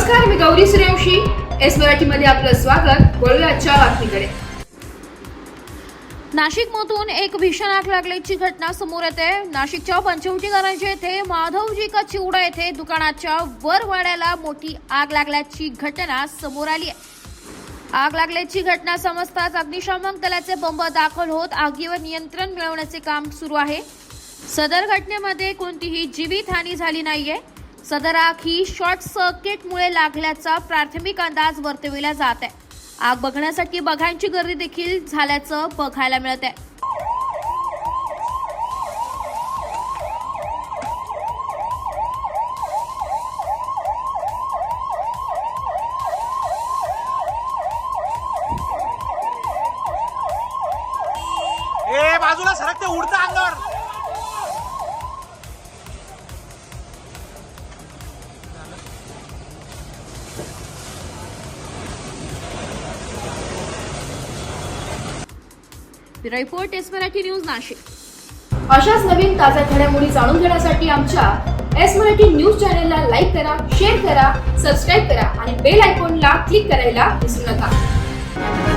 नमस्कार, मी गौरी सूर्यवंशी. एस मराठीमध्ये आपलं स्वागत. वळूया आजच्या बातमीकडे. नाशिकमधून एक भीषण आग लागल्याची घटना समोर येते. नाशिकच्या पंचवटी कारंजे येथे माधवजी का चिवडा येथे दुकानाच्या वरवाड्याला मोठी आग लागल्याची घटना समोर आली आहे. आग लागल्याची घटना समजताच अग्निशमन दलाचे बंब दाखल होत आगीवर नियंत्रण मिळवण्याचे काम सुरू आहे. सदर घटनेमध्ये कोणतीही जीवितहानी झाली नाहीये. सदर आग ही शॉर्ट सर्किटमुळे लागल्याचा प्राथमिक अंदाज वर्तविला जात आहे. आग बघण्यासाठी बघांची गर्दी देखील झाल्याचं बघायला मिळत आहे. ए बाजूला सरक, ते उडतं अंगावर. Report S Marathi news Nashik. अशाच नवीन ताज्या घडामोडी जाणून घेण्यासाठी आमच्या एस मराठी न्यूज चॅनलला लाईक करा, शेअर करा, सबस्क्राईब करा आणि बेल आयकॉनला क्लिक करायला विसरू नका.